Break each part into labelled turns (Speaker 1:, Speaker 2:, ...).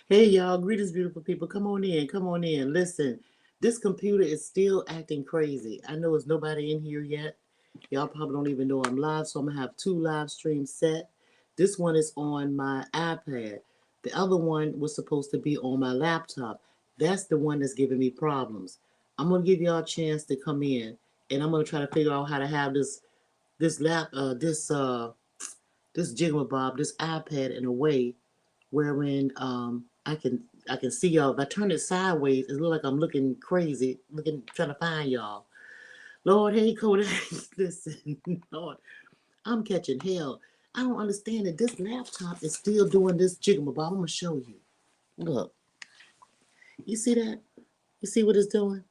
Speaker 1: Hey y'all, greetings, beautiful people. Come on in, come on in. Listen, this computer is still acting crazy. I know there's nobody in here yet. Y'all probably don't even know I'm live, so I'm gonna have two live streams set. This one is on my iPad. The other one was supposed to be on my laptop. That's the one that's giving me problems. I'm gonna give y'all a chance to come in, and I'm gonna try to figure out how to have this lap this jiggle this iPad in a way wherein I can see y'all. If I turn it sideways, it look like I'm looking crazy, looking trying to find y'all. Lord, hey Kodak, listen, Lord, I'm catching hell. I don't understand that this laptop is still doing this jiggle bob. I'm gonna show you. Look, you see that? You see what it's doing?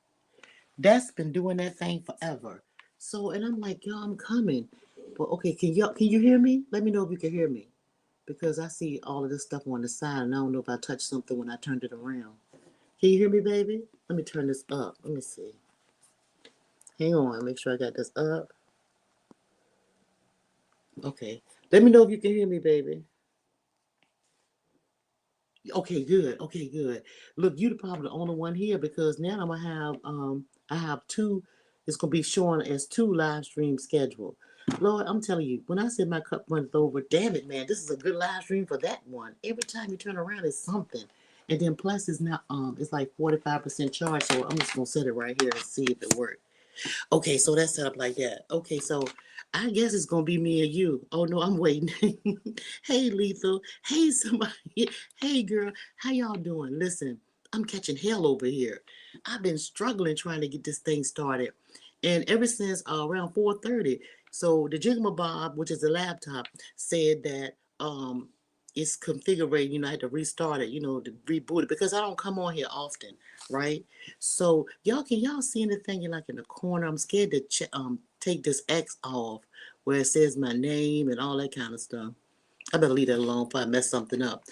Speaker 1: That's been doing that thing forever. So, and I'm like, yo, I'm coming. But okay, can you hear me? Let me know if you can hear me. Because I see all of this stuff on the side and I don't know if I touched something when I turned it around. Can you hear me, baby? Let me turn this up. Let me see. Hang on, make sure I got this up. Okay. Let me know if you can hear me, baby. Okay, good. Okay, good. Look, you're probably the only one here because now I'm gonna have I have two. It's gonna be showing as two live streams scheduled. Lord, I'm telling you, when I said my cup runneth over, damn it, man, this is a good live stream for that one. Every time you turn around, it's something. And then plus it's now it's like 45% charge, so I'm just gonna set it right here and see if it works. Okay, so that's set up like that. Okay, so I guess it's gonna be me and you. Oh no, I'm waiting. Hey, Lethal. Hey, somebody. Hey, girl. How y'all doing? Listen, I'm catching hell over here. I've been struggling trying to get this thing started, and ever since around 4:30. So the Jigamabob, which is a laptop, said that it's configuring. I had to restart it. To reboot it because I don't come on here often, right? So y'all see anything like in the corner? I'm scared to take this X off where it says my name and all that kind of stuff. I better leave that alone before I mess something up.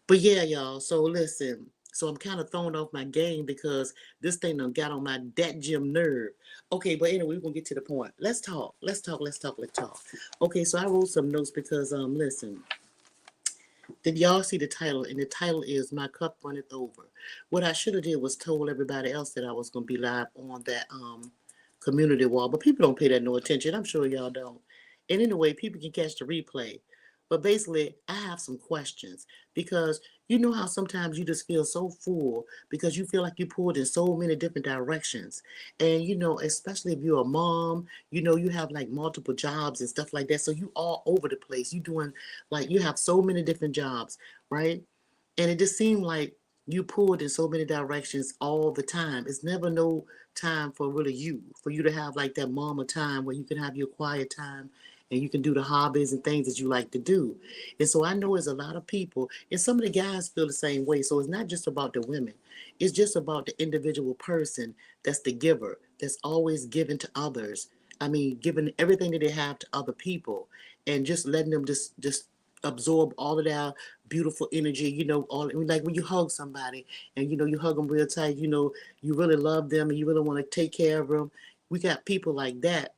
Speaker 1: But yeah, y'all. So listen. So I'm kind of thrown off my game because this thing done got on my dat gym nerve. Okay, but anyway, we're gonna get to the point. Let's talk. Let's talk. Let's talk. Let's talk. Okay, so I wrote some notes because listen. Did y'all see the title? And the title is My Cup Runneth Over. What I should have did was told everybody else that I was gonna be live on that community wall, but people don't pay that no attention. I'm sure y'all don't. And anyway, people can catch the replay. But basically, I have some questions because you know how sometimes you just feel so full because you feel like you pulled in so many different directions. And especially if you're a mom, you have like multiple jobs and stuff like that. So you all over the place. You doing like you have so many different jobs, right? And it just seemed like you pulled in so many directions all the time. It's never no time for really for you to have like that mama time where you can have your quiet time and you can do the hobbies and things that you like to do. And so I know there's a lot of people, and some of the guys feel the same way. So it's not just about the women, it's just about the individual person that's the giver, that's always giving to others. I mean, giving everything that they have to other people and just letting them just absorb all of that beautiful energy, all like when you hug somebody and you hug them real tight, you really love them and you really want to take care of them. We got people like that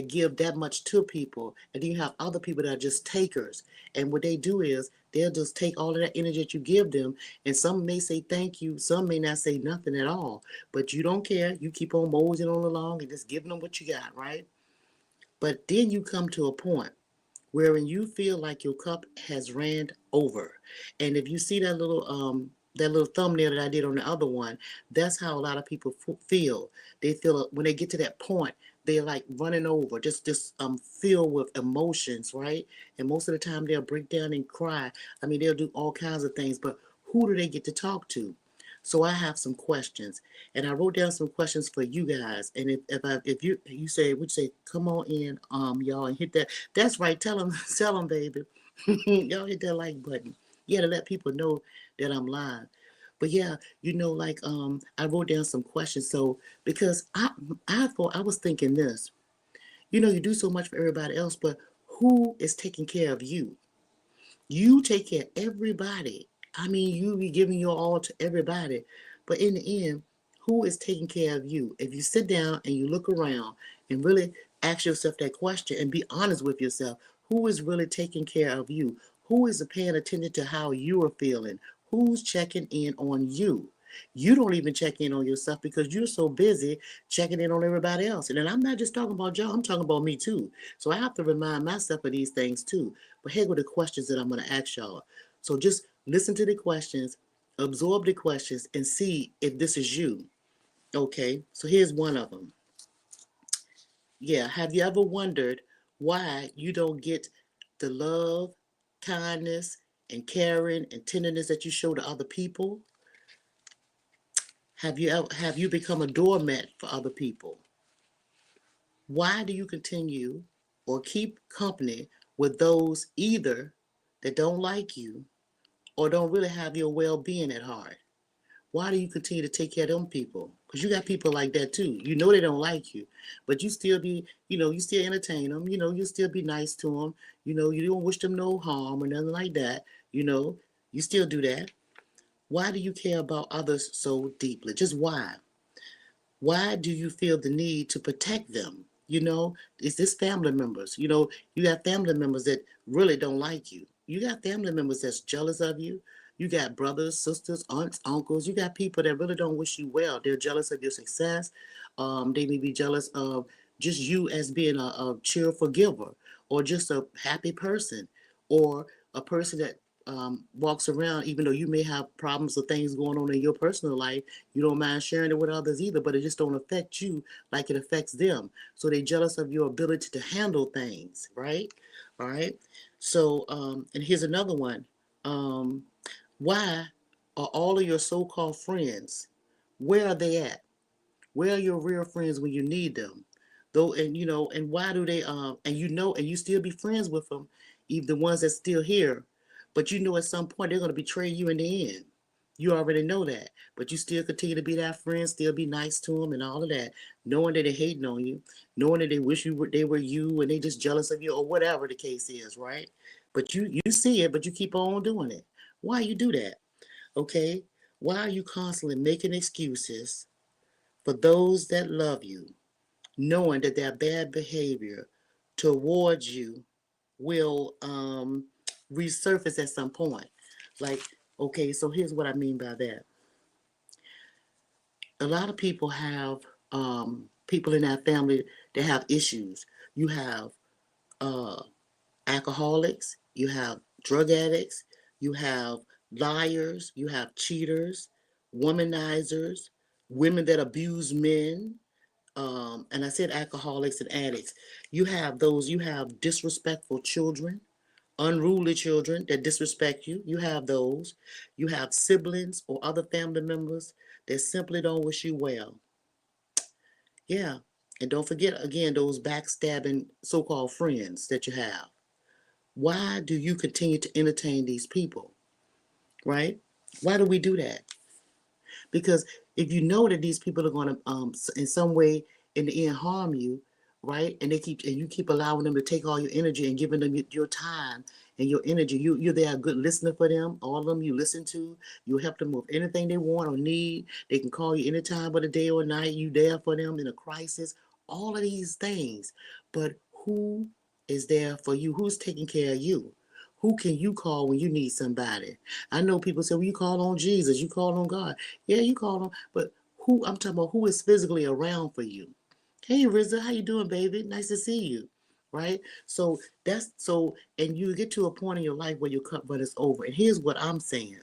Speaker 1: give that much to people, and then you have other people that are just takers. And what they do is they'll just take all of that energy that you give them, and some may say thank you, some may not say nothing at all, but you don't care. You keep on moseying on along and just giving them what you got, right? But then you come to a point wherein you feel like your cup has ran over. And if you see that little thumbnail that I did on the other one, that's how a lot of people feel. They feel when they get to that point, they're like running over, just filled with emotions, right? And most of the time they'll break down and cry. I mean, they'll do all kinds of things, but who do they get to talk to? So I have some questions, and I wrote down some questions for you guys. And if you say, would you say, come on in, y'all, and hit that. That's right. Tell them, tell them, baby. Y'all hit that like button. Yeah, to let people know that I'm live. But yeah, like I wrote down some questions. So because I thought I was thinking this, you do so much for everybody else, but who is taking care of you? You take care of everybody. I mean, you be giving your all to everybody. But in the end, who is taking care of you? If you sit down and you look around and really ask yourself that question and be honest with yourself, who is really taking care of you? Who is paying attention to how you are feeling? Who's checking in on you? You don't even check in on yourself because you're so busy checking in on everybody else. And then I'm not just talking about y'all, I'm talking about me too. So I have to remind myself of these things too. But here are the questions that I'm going to ask y'all. So just listen to the questions, absorb the questions, and see if this is you. Okay, so here's one of them. Yeah, have you ever wondered why you don't get the love, kindness, and caring and tenderness that you show to other people? Have you become a doormat for other people? Why do you continue or keep company with those either that don't like you or don't really have your well-being at heart? Why do you continue to take care of them people? Because you got people like that too. You know they don't like you, but you still be, you still entertain them. You still be nice to them. You don't wish them no harm or nothing like that. You still do that. Why do you care about others so deeply? Just why? Why do you feel the need to protect them? Is this family members? You got family members that really don't like you. You got family members that's jealous of you. You got brothers, sisters, aunts, uncles. You got people that really don't wish you well. They're jealous of your success. They may be jealous of just you as being a cheerful giver or just a happy person or a person that walks around, even though you may have problems or things going on in your personal life, you don't mind sharing it with others either, but it just don't affect you like it affects them. So they're jealous of your ability to handle things, right? All right. So, and here's another one. Um, why are all of your so-called friends, where are they at? Where are your real friends when you need them? Though, and why do they and you still be friends with them, even the ones that's still here, but at some point they're gonna betray you in the end. You already know that, but you still continue to be that friend, still be nice to them and all of that, knowing that they're hating on you, knowing that they wish they were you and they just jealous of you or whatever the case is, right? But you see it, but you keep on doing it. Why you do that? Okay? Why are you constantly making excuses for those that love you, knowing that their bad behavior towards you will resurface at some point? Like, okay, so here's what I mean by that. A lot of people have people in that family that have issues. You have uh, alcoholics, you have drug addicts, you have liars, you have cheaters, womanizers, women that abuse men, and I said alcoholics and addicts. You have disrespectful children, unruly children that disrespect you. You have those. You have siblings or other family members that simply don't wish you well. Yeah. And don't forget again those backstabbing so-called friends that you have. Why do you continue to entertain these people? Right? Why do we do that? Because if you know that these people are going to in some way in the end harm you, right, and you keep allowing them to take all your energy and giving them your time and your energy, you're there a good listener for them. All of them you listen to, you help them with anything they want or need. They can call you anytime of the day or night. You there for them in a crisis, all of these things. But who is there for you? Who's taking care of you? Who can you call when you need somebody? I know people say, well, you call on Jesus, you call on God. Yeah, you call on, but who, I'm talking about who is physically around for you. Hey, Rizza, how you doing, baby? Nice to see you. Right? And you get to a point in your life where your cup runneth over. And here's what I'm saying.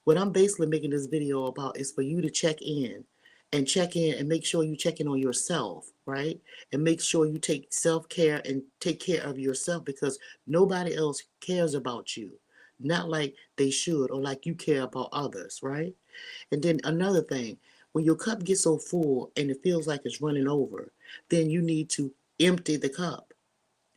Speaker 1: What I'm basically making this video about is for you to check in and make sure you check in on yourself, right? And make sure you take self-care and take care of yourself because nobody else cares about you. Not like they should or like you care about others, right? And then another thing, when your cup gets so full and it feels like it's running over, then you need to empty the cup,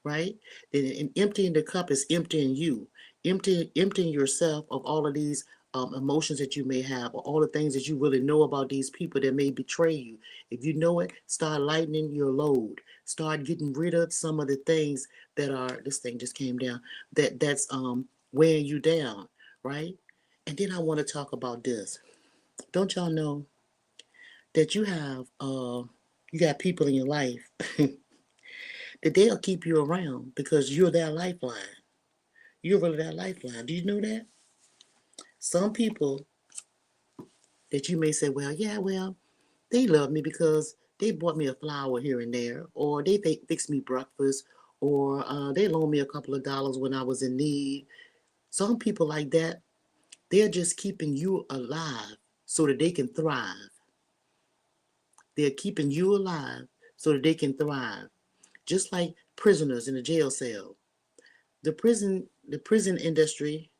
Speaker 1: right? And emptying the cup is emptying you, emptying yourself of all of these emotions that you may have, or all the things that you really know about these people that may betray you. If you know it, start lightening your load. Start getting rid of some of the things that are. This thing just came down. That's weighing you down, right? And then I want to talk about this. Don't y'all know that you got people in your life that they'll keep you around because you're their lifeline. You're really that lifeline. Do you know that? Some people that you may say, well, yeah, well, they love me because they bought me a flower here and there, or they fixed me breakfast, or they loaned me a couple of dollars when I was in need. Some people like that, they're just keeping you alive so that they can thrive. They're keeping you alive so that they can thrive. Just like prisoners in a jail cell. The prison industry,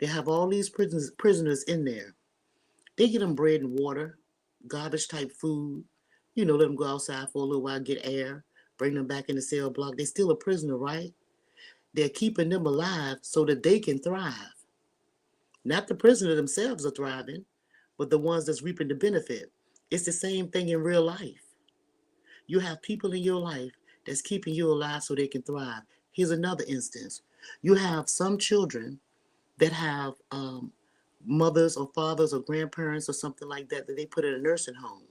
Speaker 1: they have all these prisoners in there. They get them bread and water, garbage type food, let them go outside for a little while, get air, bring them back in the cell block. They're still a prisoner, right? They're keeping them alive so that they can thrive. Not the prisoner themselves are thriving, but the ones that's reaping the benefit. It's the same thing in real life. You have people in your life that's keeping you alive so they can thrive. Here's another instance. You have some children that have mothers or fathers or grandparents or something like that that they put in a nursing home.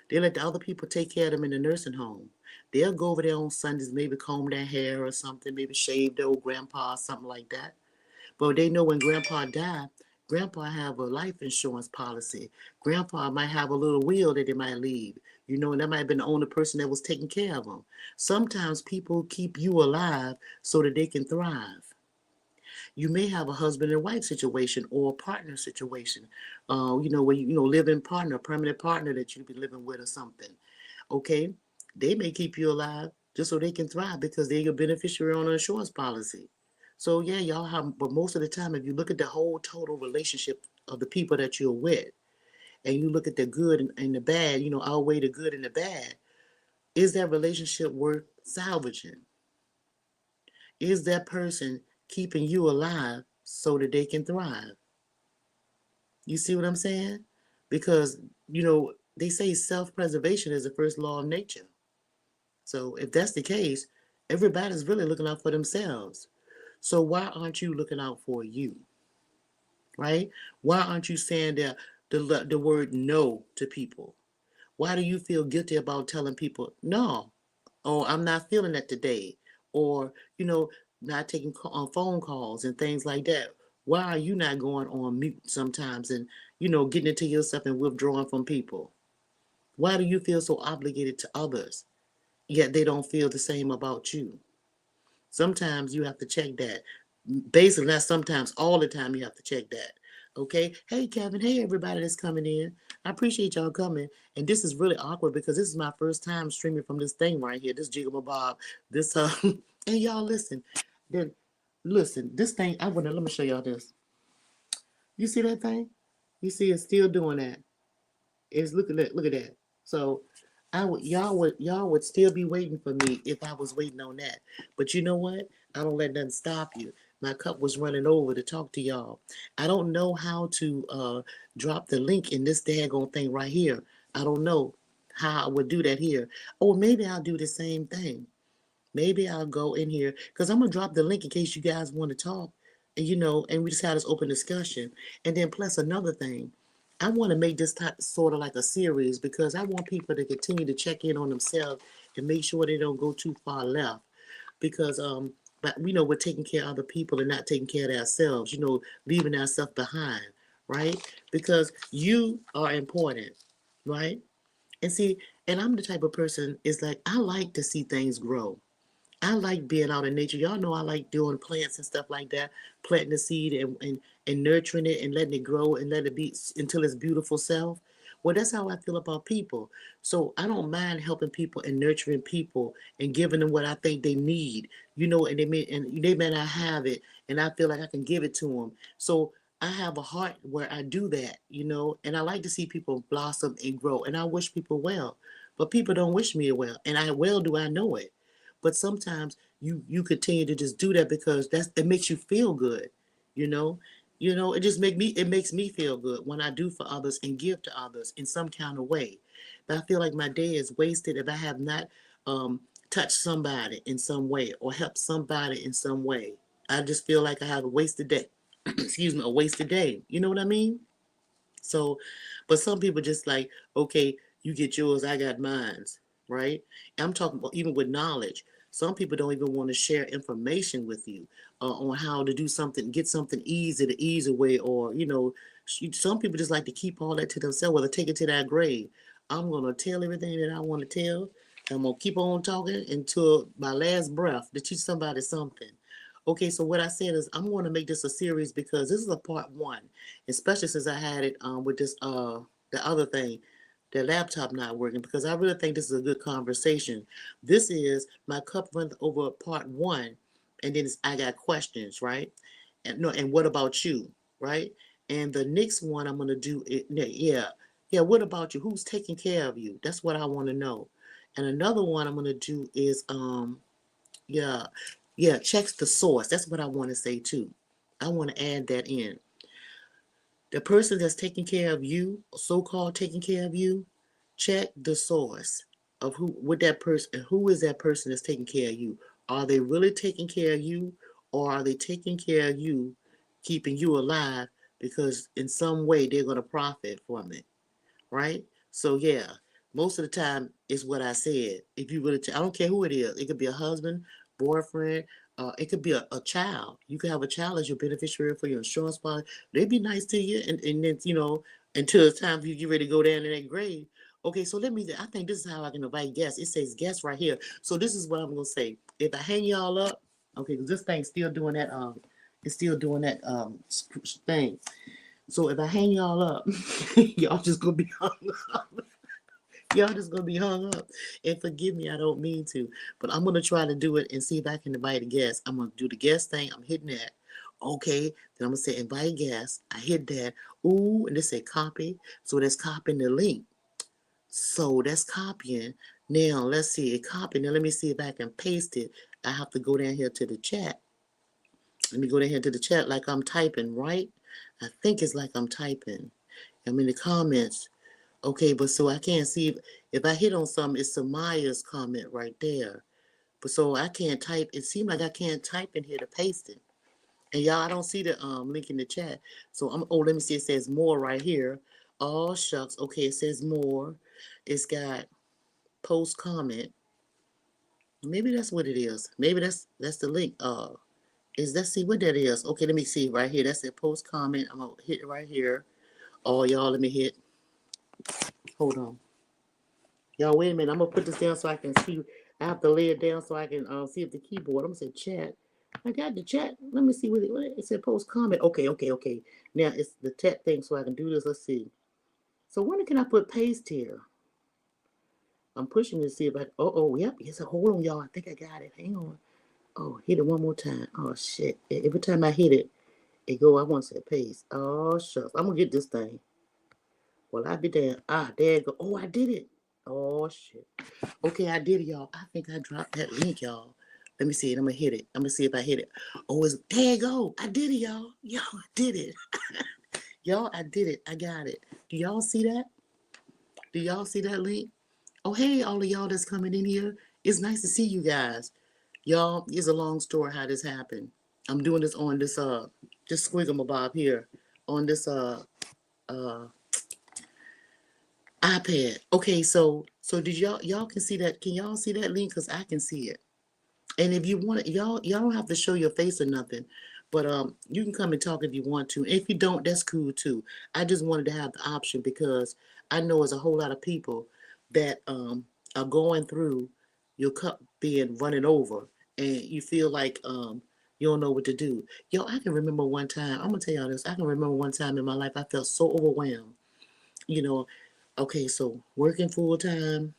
Speaker 1: They let the other people take care of them in the nursing home. They'll go over there on Sundays, maybe comb their hair or something, maybe shave their old grandpa or something like that. But they know when grandpa died, grandpa have a life insurance policy. Grandpa might have a little will that they might leave. And that might have been the only person that was taking care of them. Sometimes people keep you alive so that they can thrive. You may have a husband and wife situation or a partner situation, where live in partner, permanent partner that you be living with or something. Okay, they may keep you alive just so they can thrive because they're your beneficiary on an insurance policy. So yeah, y'all have, but most of the time, if you look at the whole total relationship of the people that you're with, and you look at the good and the bad, outweigh the good and the bad, is that relationship worth salvaging? Is that person keeping you alive so that they can thrive? You see what I'm saying? Because, they say self-preservation is the first law of nature. So if that's the case, everybody's really looking out for themselves. So why aren't you looking out for you? Right? Why aren't you saying the word no to people? Why do you feel guilty about telling people no? Oh, I'm not feeling that today. Or, not taking phone calls and things like that. Why are you not going on mute sometimes and, getting into yourself and withdrawing from people? Why do you feel so obligated to others, yet they don't feel the same about you? Sometimes you have to check that. Basically, not sometimes, all the time you have to check that. Okay. Hey, Kevin. Hey, everybody that's coming in. I appreciate y'all coming. And this is really awkward because this is my first time streaming from this thing right here. This Jiggle Bob. This and y'all listen. Then listen. This thing. Let me show y'all this. You see that thing? You see it's still doing that. Is look at that, look at that. So y'all would still be waiting for me if I was waiting on that. But you know what? I don't let nothing stop you. My cup was running over to talk to y'all. I don't know how to drop the link in this daggone thing right here. I don't know how I would do that here. Or maybe I'll do the same thing. Maybe I'll go in here because I'm gonna drop the link in case you guys want to talk, and and we just have this open discussion. And then plus another thing, I want to make this type sort of like a series because I want people to continue to check in on themselves and make sure they don't go too far left. Because but we're taking care of other people and not taking care of ourselves. Leaving ourselves behind, right? Because you are important, right? And see, and I'm the type of person is like I like to see things grow. I like being out in nature. Y'all know I like doing plants and stuff like that, planting the seed and nurturing it and letting it grow and let it be until its beautiful self. Well, that's how I feel about people. So I don't mind helping people and nurturing people and giving them what I think they need, and they may not have it, and I feel like I can give it to them. So I have a heart where I do that, and I like to see people blossom and grow, and I wish people well, but people don't wish me well, and I know it. But sometimes you continue to just do that because it makes you feel good, you know. It makes me feel good when I do for others and give to others in some kind of way. But I feel like my day is wasted if I have not touched somebody in some way or helped somebody in some way. I just feel like I have a wasted day. Excuse me, a wasted day. You know what I mean? So, but some people just like, okay, you get yours, I got mine's, right? I'm talking about even with knowledge. Some people don't even want to share information with you on how to do something, get something easy, the easy way, or some people just like to keep all that to themselves, whether take it to that grave. I'm gonna tell everything that I want to tell. I'm gonna keep on talking until my last breath to teach somebody something. Okay, so what I said is I'm going to make this a series because this is a part one, especially since I had it with this the other thing, the laptop not working, because I really think this is a good conversation. This is my Cup Runneth Over part one, and then I got questions, right? And no, and what about you, right? And the next one I'm gonna do it, yeah, yeah. What about you? Who's taking care of you? That's what I want to know. And another one I'm gonna do is yeah, yeah, checks the source. That's what I want to say too. I want to add that in. The person that's taking care of you, so-called taking care of you, check the source of who is that person that's taking care of you. Are they really taking care of you, or are they taking care of you, keeping you alive because in some way they're going to profit from it? Right? So yeah, most of the time it's what I said. If you really, I don't care who it is. It could be a husband, boyfriend. It could be a child. You could have a child as your beneficiary for your insurance policy. They'd be nice to you, and then until it's time for you to get ready to go down in that grave. Okay, so let me. I think this is how I can invite guests. It says guests right here. So this is what I'm gonna say. If I hang y'all up, okay, because this thing's still doing that. It's still doing that thing. So if I hang y'all up, y'all just gonna be hung up. Y'all just gonna be hung up. And forgive me, I don't mean to. But I'm gonna try to do it and see if I can invite a guest. I'm gonna do the guest thing. I'm hitting that. Okay. Then I'm gonna say invite guest. I hit that. Ooh, and they say copy. So that's copying the link. So that's copying. Now let's see it copy. Now let me see if I can paste it. I have to go down here to the chat. Let me go down here to the chat like I'm typing, right? I think it's like I'm typing. I'm in the comments. Okay, but so I can't see if I hit on something, it's Samaya's comment right there. But so I can't type. It seems like I can't type in here to paste it. And y'all, I don't see the link in the chat. So let me see. It says more right here. Oh shucks. Okay, it says more. It's got post comment. Maybe that's what it is. Maybe that's the link. Let's see what that is. Okay, let me see right here. That's a post comment. I'm gonna hit it right here. Oh y'all, let me hit. Hold on. Y'all, wait a minute. I'm gonna put this down so I can see. I have to lay it down so I can see if the keyboard. I'm gonna say chat. I got the chat. Let me see what it said. Post comment. Okay, okay, okay. Now it's the chat thing, so I can do this. Let's see. So when can I put paste here? I'm pushing to see if I. Oh, yep. Yes. Hold on, y'all. I think I got it. Hang on. Oh, hit it one more time. Oh shit. Every time I hit it, it go. I want to say paste. Oh shucks. I'm gonna get this thing. Well, I be there. There it go. Oh, I did it. Oh shit. Okay, I did it, y'all. I think I dropped that link, y'all. Let me see it. I'm gonna hit it. I'm gonna see if I hit it. Oh, there you go. I did it, y'all. Y'all, I did it. Y'all, I did it. I got it. Do y'all see that? Do y'all see that link? Oh, hey, all of y'all that's coming in here. It's nice to see you guys. Y'all, it's a long story how this happened. I'm doing this on this just squiggle here on this uh iPad. Okay, so did y'all can see that? Can y'all see that link? Cause I can see it. And if you want it, y'all don't have to show your face or nothing, but you can come and talk if you want to. And if you don't, that's cool too. I just wanted to have the option because I know there's a whole lot of people that are going through your cup being running over, and you feel like you don't know what to do. Yo, I can remember one time. I'm gonna tell y'all this. I can remember one time in my life I felt so overwhelmed. You know, okay, so working full time,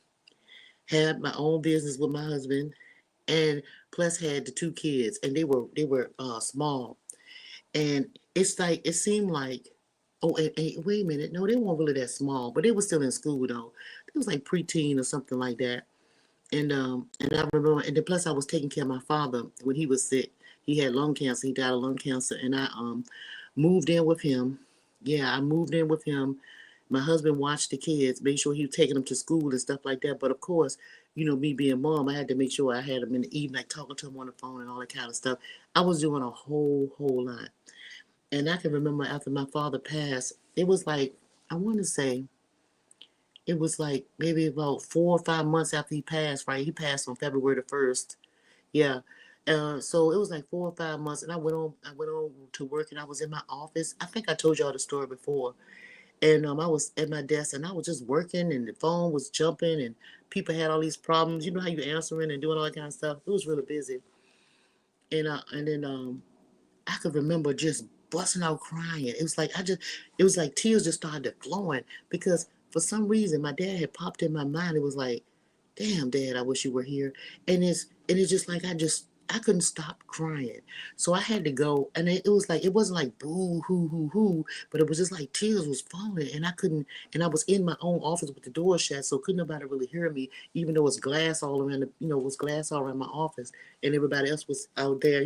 Speaker 1: had my own business with my husband, and plus had the two kids, and they were small, and it's like it seemed like, oh, and wait a minute, no, they weren't really that small, but they were still in school though. It was like preteen or something like that, and I remember, and then plus I was taking care of my father when he was sick. He had lung cancer. He died of lung cancer, and I moved in with him. Yeah, I moved in with him. My husband watched the kids, made sure he was taking them to school and stuff like that. But of course, me being mom, I had to make sure I had them in the evening, like talking to them on the phone and all that kind of stuff. I was doing a whole lot. And I can remember after my father passed, it was like, I want to say, it was like maybe about 4 or 5 months after he passed, right? He passed on February the 1st. Yeah. So it was like 4 or 5 months, and I went on to work, and I was in my office. I think I told y'all the story before. And I was at my desk, and I was just working, and the phone was jumping, and people had all these problems. You know how you answering and doing all that kind of stuff. It was really busy, and then I could remember just busting out crying. It was like tears just started flowing because for some reason my dad had popped in my mind. It was like, damn, Dad, I wish you were here. And it's just like I couldn't stop crying. So I had to go, and it was like it wasn't like boo hoo hoo hoo, but it was just like tears was falling, and I couldn't. And I was in my own office with the door shut, so couldn't nobody really hear me, even though it was glass all around it was glass all around my office, and everybody else was out there.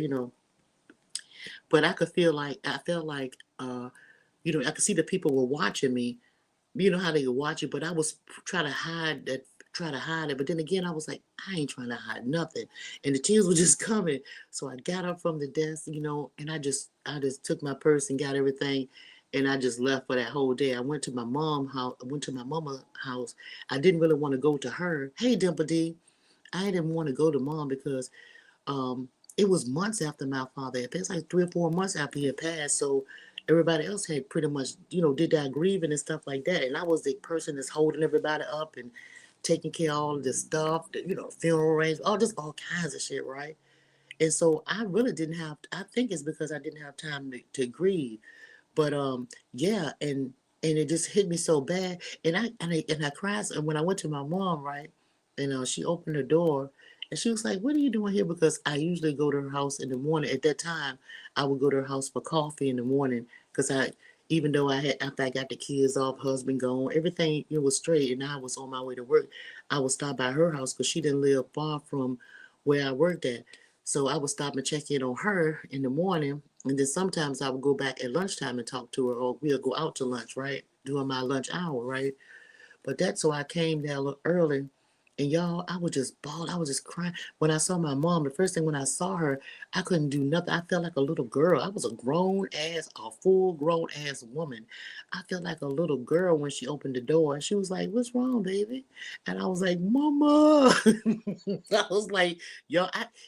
Speaker 1: But I felt like I could see the people were watching me. You know how they would watch it, but I was trying to hide that, try to hide it. But then again, I was like, I ain't trying to hide nothing, and the tears were just coming. So I got up from the desk, and I just took my purse and got everything, and I just left for that whole day. I went to my mom house. I went to my mama's house. I didn't really want to go to her. Hey, Dimple D. I didn't want to go to mom because um, it was months after my father had passed, like 3 or 4 months after he had passed. So everybody else had pretty much did that grieving and stuff like that. And I was the person that's holding everybody up and taking care of all of this stuff, funeral arrangements, all kinds of shit, right? And so I really didn't have. I think it's because I didn't have time to grieve. But yeah, and it just hit me so bad, and I cried. And when I went to my mom, right, and she opened the door, and she was like, "What are you doing here?" Because I usually go to her house in the morning. At that time, I would go to her house for coffee in the morning because even though after I got the kids off, husband gone, everything was straight, and I was on my way to work. I would stop by her house because she didn't live far from where I worked at. So I would stop and check in on her in the morning, and then sometimes I would go back at lunchtime and talk to her, or we'll go out to lunch, right? During my lunch hour, right? But that's so I came there a little early. And y'all, I was just bawling. I was just crying. When I saw my mom, the first thing when I saw her, I couldn't do nothing. I felt like a little girl. I was a full grown ass woman. I felt like a little girl when she opened the door. And she was like, "What's wrong, baby?" And I was like, "Mama." I was like, yo,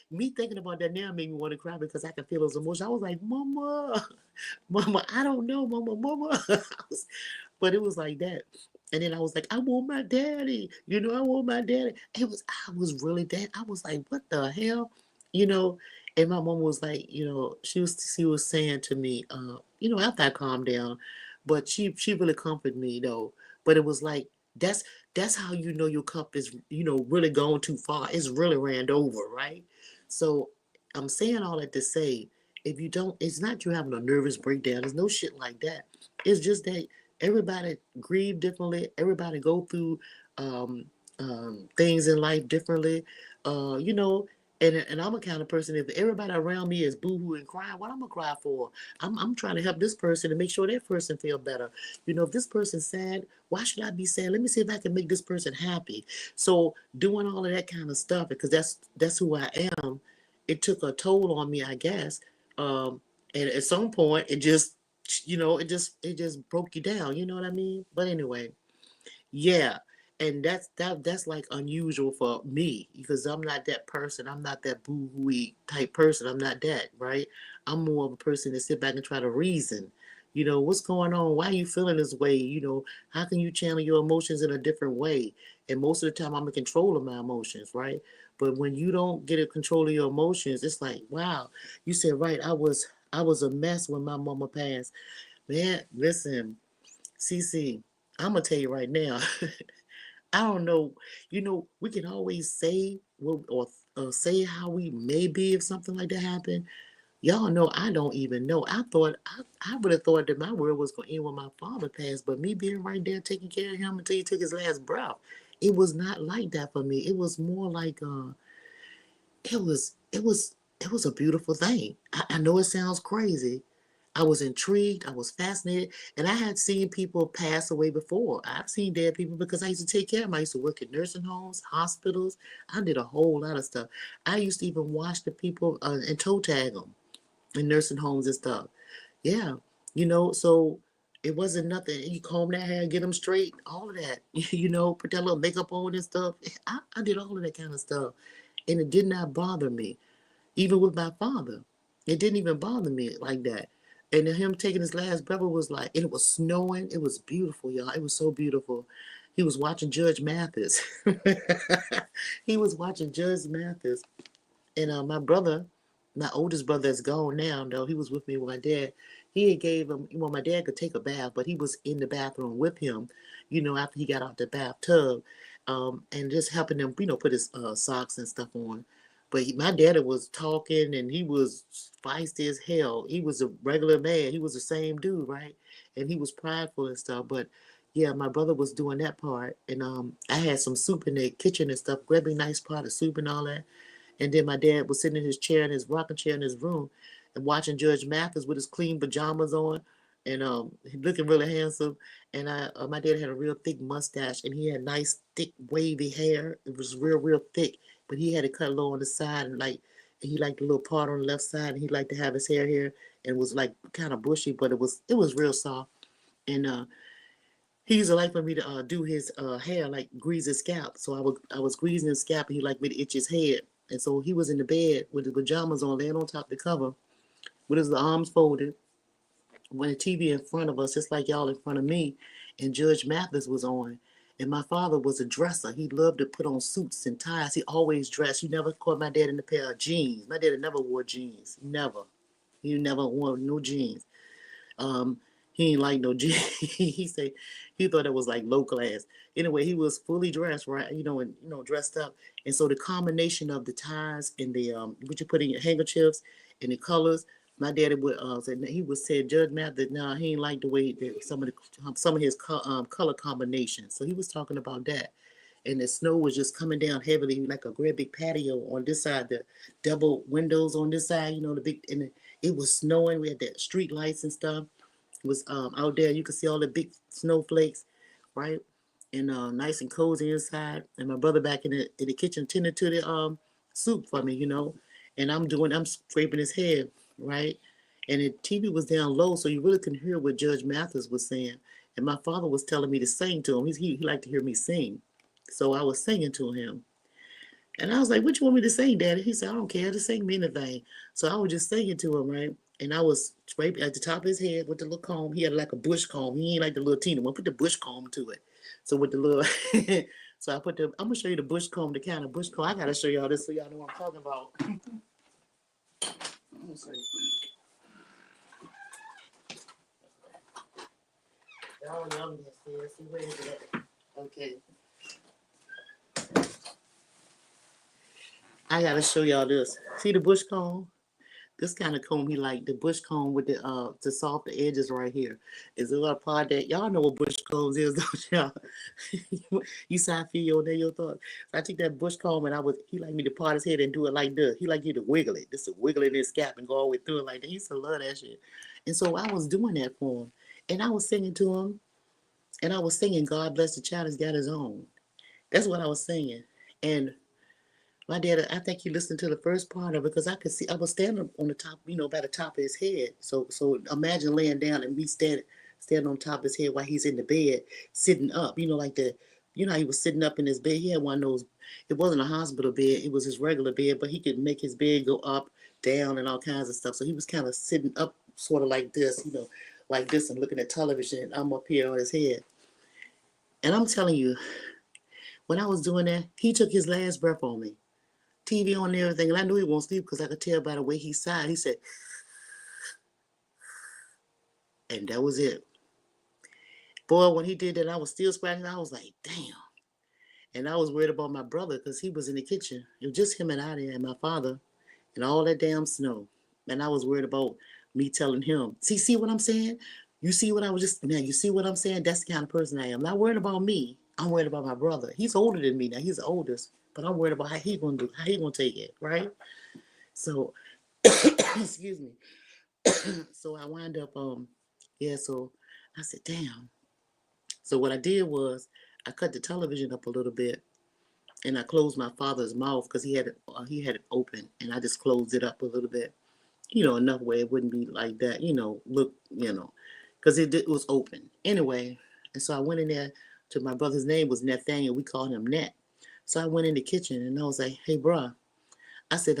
Speaker 1: me thinking about that now made me want to cry because I could feel those emotions. I was like, "Mama, Mama, I don't know, Mama." But it was like that. And then I was like, I want my daddy. I want my daddy. I was really that. I was like, what the hell? You know, and my mom was like, she was saying to me, after I calmed down, but she really comforted me though. But it was like that's that's how you know your cup is, really gone too far. It's really ran over, right? So I'm saying all that to say, if you don't, it's not you having a nervous breakdown. There's no shit like that. It's just that everybody grieve differently. Everybody go through um, things in life differently. Uh, you know, and I'm a kind of person. If everybody around me is boohoo and crying, what I'm gonna cry for? I'm trying to help this person and make sure that person feel better. If this person's sad, why should I be sad? Let me see if I can make this person happy. So doing all of that kind of stuff because that's who I am. It took a toll on me, I guess. Um, and at some point, it just broke you down. You know what I mean? But anyway, yeah, and that's like unusual for me because I'm not that person. I'm not that boo-hooey type person. I'm not that, right? I'm more of a person that sit back and try to reason. What's going on? Why are you feeling this way? How can you channel your emotions in a different way? And most of the time, I'm in control of my emotions, right? But when you don't get a control of your emotions, it's like, wow, you said right. I was a mess when my mama passed. Man, listen, CC, I'm gonna tell you right now. I don't know. We can always say or say how we may be if something like that happened. Y'all know I don't even know. I would have thought that my world was gonna end when my father passed, but me being right there taking care of him until he took his last breath, it was not like that for me. It was more like it was a beautiful thing. I know it sounds crazy. I was intrigued, I was fascinated, and I had seen people pass away before. I've seen dead people because I used to take care of them. I used to work at nursing homes, hospitals. I did a whole lot of stuff. I used to even watch the people and toe tag them in nursing homes and stuff. Yeah, so it wasn't nothing. You comb that hair, get them straight, all of that. Put that little makeup on and stuff. I did all of that kind of stuff, and it did not bother me. even with my father. It didn't even bother me like that. And then him taking his last breath was like, and it was snowing. It was beautiful, y'all. It was so beautiful. He was watching Judge Mathis. He was watching Judge Mathis. And my brother, my oldest brother is gone now, though. He was with me with my dad. He had gave him, well, my dad could take a bath, but he was in the bathroom with him, after he got out the bathtub, and just helping him, put his socks and stuff on. But my daddy was talking and he was feisty as hell. He was a regular man. He was the same dude, right? And he was prideful and stuff. But yeah, my brother was doing that part. And I had some soup in the kitchen and stuff, grabbing a nice pot of soup and all that. And then my dad was sitting in his chair, in his rocking chair in his room, and watching Judge Mathis with his clean pajamas on, and looking really handsome. And my dad had a real thick mustache, and he had nice, thick, wavy hair. It was real, real thick, but he had it cut low on the side, and he liked the little part on the left side, and he liked to have his hair here, and it was like kind of bushy, but it was real soft. And he used to like for me to do his hair, like grease his scalp. So I was greasing his scalp, and he liked me to itch his head. And so he was in the bed with his pajamas on, laying on top of the cover, with his arms folded, with the TV in front of us, just like y'all in front of me. And Judge Mathis was on. And my father was a dresser. He loved to put on suits and ties. He always dressed. You never caught my dad in a pair of jeans. My dad never wore jeans. Never. He never wore no jeans. Um, he ain't like no jeans. He said he thought it was like low class. Anyway, he was fully dressed, right? And dressed up. And so the combination of the ties and the what you put in your handkerchiefs and the colors. My daddy would say he would say Judge Matt that nah, he ain't like the way that some of his color combinations. So he was talking about that. And the snow was just coming down heavily, like a great big patio on this side, the double windows on this side, the big, and it was snowing. We had the street lights and stuff. It was out there. You could see all the big snowflakes, right? And nice and cozy inside. And my brother back in the kitchen tending to the soup for me, And I'm scraping his head, right? And the TV was down low, so you really couldn't hear what Judge Mathis was saying. And my father was telling me to sing to him. He liked to hear me sing. So I was singing to him. And I was like, what you want me to sing, Daddy? He said, I don't care. Just sing me anything. So I was just singing to him, right? And I was right at the top of his head with the little comb. He had like a bush comb. He ain't like the little teeny one. Put the bush comb to it. So with the little, so I'm going to show you the bush comb, the kind of bush comb. I got to show y'all this so y'all know what I'm talking about. Let me see. Y'all know this. See, where is it at? Okay. I gotta show y'all this. See the bush comb? This kind of comb he like the bush comb with the soft edges right here. Is a little part that y'all know what bush combs is, don't y'all? You sound feel your thoughts. So I took that bush comb and he like me to part his head and do it like this. He like you to wiggle it. Just to wiggle it in his scalp and go all the way through it like that. He used to love that shit. And so I was doing that for him. And I was singing to him. And I was singing, God bless the child has got his own. That's what I was singing. And my dad, I think he listened to the first part of it because I could see I was standing on the top, by the top of his head. So imagine laying down and me standing on top of his head while he's in the bed, sitting up, like he was sitting up in his bed. He had one of those, it wasn't a hospital bed, it was his regular bed, but he could make his bed go up, down, and all kinds of stuff. So he was kind of sitting up sort of like this, like this and looking at television, and I'm up here on his head. And I'm telling you, when I was doing that, he took his last breath on me. TV on and everything, and I knew he won't sleep because I could tell by the way he sighed. He said, and that was it. Boy, when he did that, I was still scratching. I was like, damn. And I was worried about my brother because he was in the kitchen. It was just him and I there, and my father, and all that damn snow. And I was worried about me telling him, see what I'm saying? You see what I was just, man, you see what I'm saying? That's the kind of person I am. I'm not worried about me. I'm worried about my brother. He's older than me now. He's the oldest. But I'm worried about how he gonna take it, right? So, excuse me. So I wind up, so I said, damn. So what I did was I cut the television up a little bit, and I closed my father's mouth because he had it open, and I just closed it up a little bit, enough where it wouldn't be like that, because it was open anyway. And so I went in there to my brother's name was Nathaniel. We called him Nat. So I went in the kitchen and I was like, hey, bruh. I said,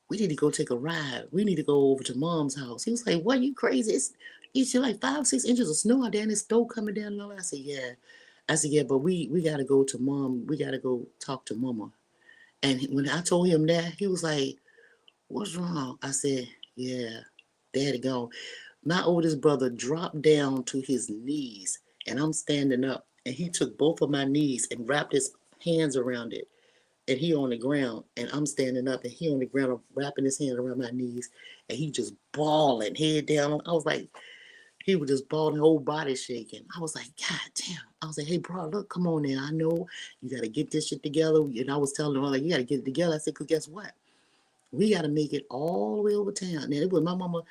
Speaker 1: we need to go take a ride. We need to go over to mom's house. He was like, what, you crazy? It's like 5 or 6 inches of snow out there and it's snow coming down and all that. I said, yeah. I said, yeah, but we got to go to mom. We got to go talk to mama. And when I told him that, he was like, what's wrong? I said, yeah, daddy gone. My oldest brother dropped down to his knees and I'm standing up. And he took both of my knees and wrapped his hands around it. And he on the ground and I'm standing up and he on the ground wrapping his hand around my knees and he just bawling head down. I was like, he was just bawling, whole body shaking. I was like, God damn. I was like, hey bro, look, come on now. I know you gotta get this shit together. And I was telling him, like, you gotta get it together. I said, cause guess what? We gotta make it all the way over town. Now it was my mama,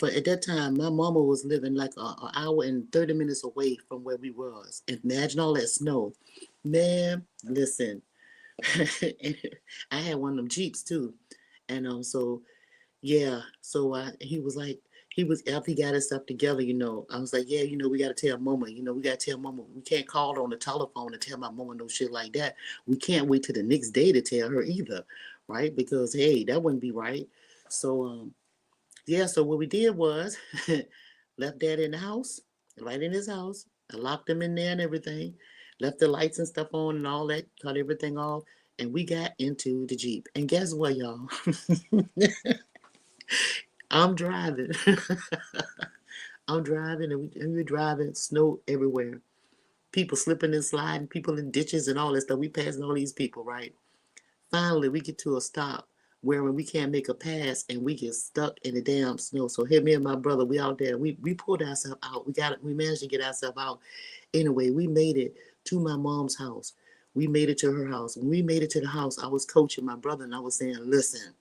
Speaker 1: but at that time, my mama was living like an hour and 30 minutes away from where we was. Imagine all that snow. Man, listen. And I had one of them Jeeps too. And so yeah, so he was like, he was after he got his stuff together, I was like, yeah, we gotta tell mama, we gotta tell mama. We can't call on the telephone and tell my mama no shit like that. We can't wait till the next day to tell her either, right? Because hey, that wouldn't be right. So yeah, so what we did was left dad in the house, right in his house. I locked him in there and everything, left the lights and stuff on and all that, cut everything off, and we got into the Jeep. And guess what, y'all? I'm driving. I'm driving and we're driving, snow everywhere. People slipping and sliding, people in ditches and all that stuff. We passing all these people, right? Finally, we get to a stop where we can't make a pass and we get stuck in the damn snow. So here, me and my brother, we out there. We pulled ourselves out. We managed to get ourselves out. Anyway, we made it to my mom's house. We made it to her house. When we made it to the house, I was coaching my brother and I was saying, listen,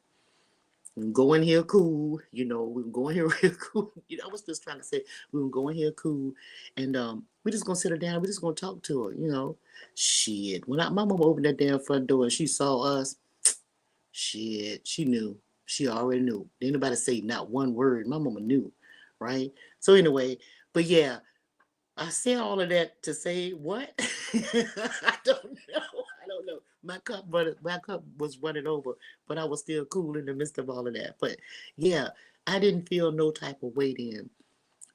Speaker 1: we can go in here cool, we can go in here real cool. I was just trying to say we can go in here cool and we just gonna sit her down, we just gonna talk to her. Shit. When my mama opened that damn front door and she saw us, shit, she knew. She already knew. Didn't nobody say not one word. My mama knew, right? So anyway, but yeah, I say all of that to say what? I don't know. I don't know. My cup was running over, but I was still cool in the midst of all of that. But yeah, I didn't feel no type of weight in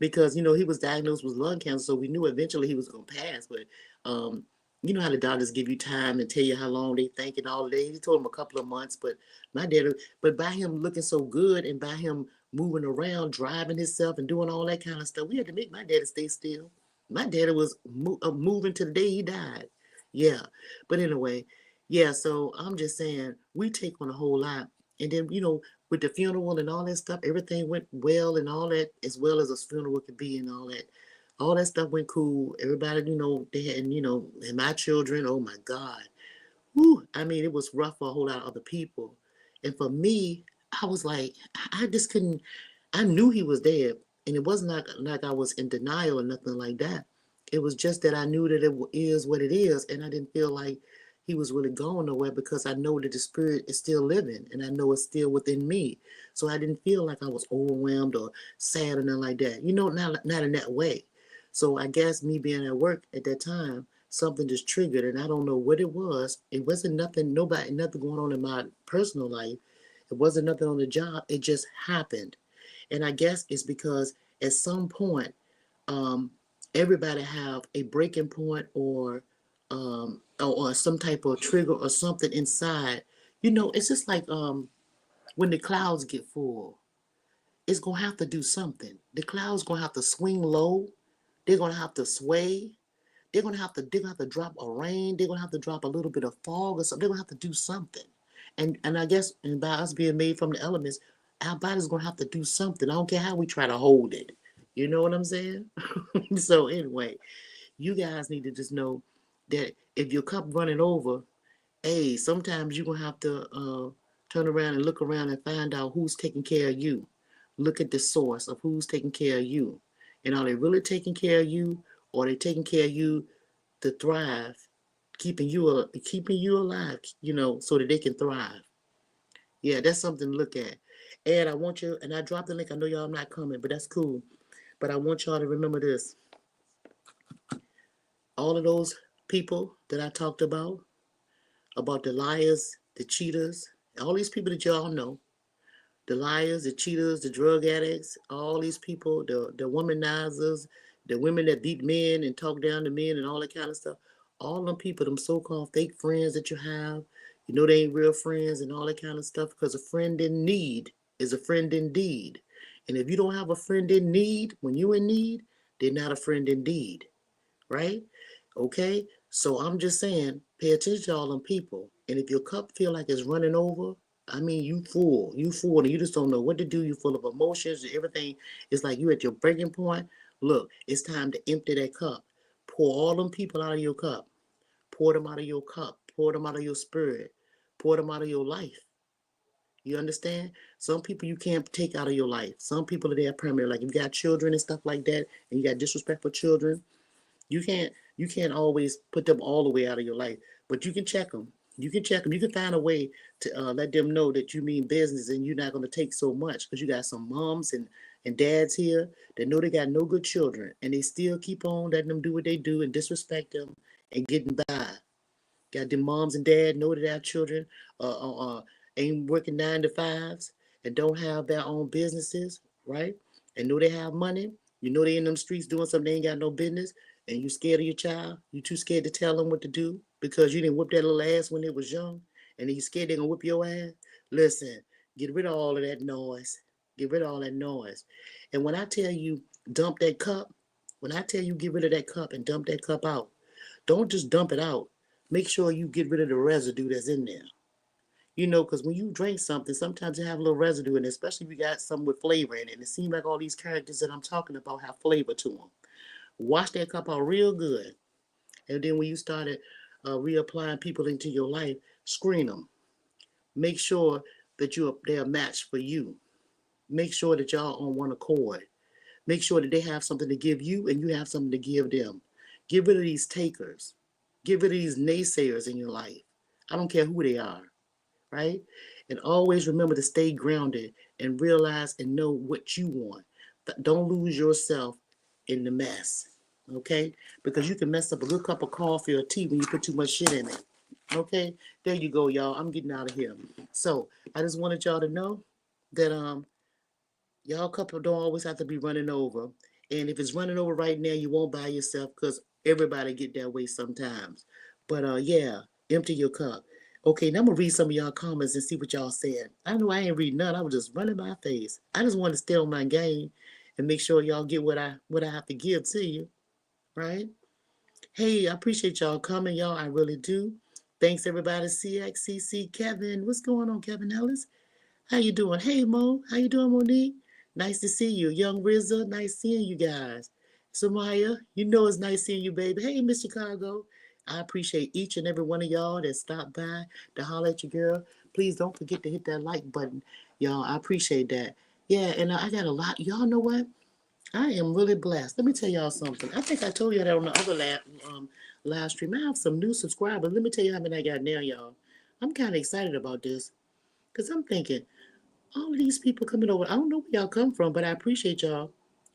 Speaker 1: because he was diagnosed with lung cancer, so we knew eventually he was gonna pass. But um, you know how the doctors give you time and tell you how long they think and all that. He told him a couple of months, but but by him looking so good and by him moving around, driving himself and doing all that kind of stuff, we had to make my daddy stay still. My daddy was moving to the day he died. Yeah, but anyway, yeah. So I'm just saying we take on a whole lot, and then with the funeral and all that stuff, everything went well and all that, as well as a funeral could be and all that. All that stuff went cool. Everybody, they had, and my children, oh my God. Whew, I mean, it was rough for a whole lot of other people. And for me, I was like, I just couldn't, I knew he was dead. And it wasn't like I was in denial or nothing like that. It was just that I knew that it is what it is. And I didn't feel like he was really going nowhere because I know that the spirit is still living and I know it's still within me. So I didn't feel like I was overwhelmed or sad or nothing like that. Not in that way. So I guess me being at work at that time, something just triggered and I don't know what it was. It wasn't nothing going on in my personal life. It wasn't nothing on the job. It just happened. And I guess it's because at some point, um, everybody have a breaking point or some type of trigger or something inside. It's just like when the clouds get full, it's gonna have to do something. The clouds gonna have to swing low. They're gonna have to sway. They're gonna have to drop a rain. They're gonna have to drop a little bit of fog or something. They're gonna have to do something. And I guess and by us being made from the elements, our body's gonna have to do something. I don't care how we try to hold it. You know what I'm saying? So anyway, you guys need to just know that if your cup running over, hey, sometimes you're gonna have to turn around and look around and find out who's taking care of you. Look at the source of who's taking care of you. And are they really taking care of you or are they taking care of you to thrive, keeping you alive, so that they can thrive. Yeah, that's something to look at. And I want you, and I dropped the link. I know y'all not coming, but that's cool. But I want y'all to remember this. All of those people that I talked about the liars, the cheaters, all these people that y'all know, the liars, the cheaters, the drug addicts, all these people, the womanizers, the women that beat men and talk down to men and all that kind of stuff. All them people, them so-called fake friends that you have, you know they ain't real friends and all that kind of stuff because a friend in need is a friend indeed. And if you don't have a friend in need when you in need, they're not a friend indeed, right? Okay? So I'm just saying, pay attention to all them people. And if your cup feel like it's running over, I mean, you full, and you just don't know what to do. You're full of emotions, everything. It's like you at your breaking point. Look, it's time to empty that cup. Pour all them people out of your cup. Pour them out of your cup. Pour them out of your spirit. Pour them out of your life. You understand? Some people you can't take out of your life. Some people are there permanently. Like if you got children and stuff like that, and you got disrespectful children, you can't always put them all the way out of your life, but you can check them. You can check them. You can find a way to let them know that you mean business and you're not going to take so much because you got some moms and dads here that know they got no good children and they still keep on letting them do what they do and disrespect them and getting by. Got them moms and dad know that our children ain't working 9 to 5s and don't have their own businesses, right? And know they have money. You know they in them streets doing something they ain't got no business, and you scared of your child. You too scared to tell them what to do because you didn't whip that little ass when they was young, and then you scared they gonna whip your ass. Listen, get rid of all of that noise. Get rid of all that noise. And when I tell you dump that cup, when I tell you get rid of that cup and dump that cup out, don't just dump it out. Make sure you get rid of the residue that's in there. You know, because when you drink something, sometimes you have a little residue in it, especially if you got something with flavor in it. And it seems like all these characters that I'm talking about have flavor to them. Wash that cup out real good. And then when you started reapplying people into your life, screen them. Make sure that they're a match for you. Make sure that y'all on one accord. Make sure that they have something to give you and you have something to give them. Get rid of these takers. Get rid of these naysayers in your life. I don't care who they are, right? And always remember to stay grounded and realize and know what you want. Don't lose yourself in the mess, okay? Because you can mess up a good cup of coffee or tea when you put too much shit in it, okay? There you go, y'all. I'm getting out of here. So I just wanted y'all to know that y'all couple don't always have to be running over. And if it's running over right now, you won't by yourself because everybody get that way sometimes. But yeah, empty your cup. Okay, now I'm gonna read some of y'all comments and see what y'all said. I know I ain't reading none. I was just running my face. I just want to stay on my game and make sure y'all get what I have to give to you, right? Hey, I appreciate y'all coming, y'all. I really do. Thanks everybody. CXCC Kevin. What's going on, Kevin Ellis? How you doing? Hey Mo, how you doing, Monique? Nice to see you. Young RZA, nice seeing you guys. Samaya, you know it's nice seeing you, baby. Hey, Miss Chicago. I appreciate each and every one of y'all that stopped by to holler at your girl. Please don't forget to hit that like button, y'all. I appreciate that. Yeah, and I got a lot. Y'all know what? I am really blessed. Let me tell y'all something. I think I told you that on the other live stream. I have some new subscribers. Let me tell you how many I got now, y'all. I'm kind of excited about this because I'm thinking, all of these people coming over. I don't know where y'all come from, but I appreciate y'all.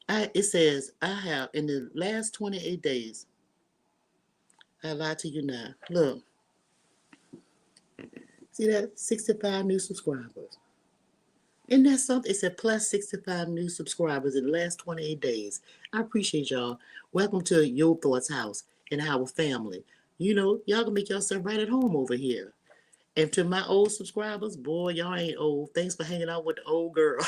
Speaker 1: It says I have in the last 28 days. I lied to you now. Look, see that 65 new subscribers. Isn't that something? It said plus 65 new subscribers in the last 28 days. I appreciate y'all. Welcome to Your Thoughts House and our family. You know, y'all can make yourself right at home over here. And to my old subscribers, boy, y'all ain't old. Thanks for hanging out with the old girl.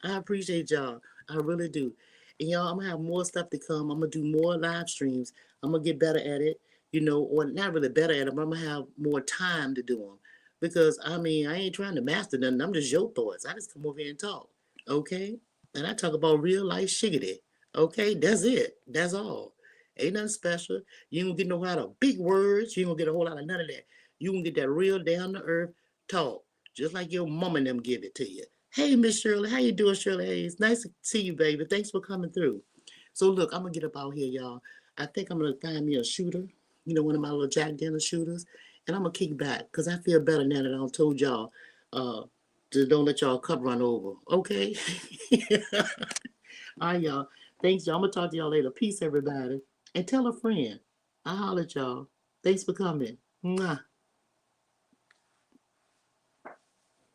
Speaker 1: I appreciate y'all. I really do. And y'all, I'm gonna have more stuff to come. I'm gonna do more live streams. I'm gonna get better at it, you know, or not really better at it, but I'm gonna have more time to do them. Because I mean, I ain't trying to master nothing. I'm just your thoughts. I just come over here and talk. Okay? And I talk about real life shiggity. Okay, that's it. That's all. Ain't nothing special. You ain't gonna get no lot of big words. You ain't gonna get a whole lot of none of that. You can get that real down to earth talk, just like your mom and them give it to you. Hey, Miss Shirley, how you doing, Shirley Hayes? Nice to see you, baby. Thanks for coming through. So look, I'm gonna get up out here, y'all. I think I'm gonna find me a shooter, you know, one of my little Jack Daniels shooters, and I'm gonna kick back because I feel better now that I told y'all to don't let y'all cup run over. Okay. All right, y'all. Thanks, y'all. I'm gonna talk to y'all later. Peace, everybody, and tell a friend. I holler at y'all. Thanks for coming. Mwah.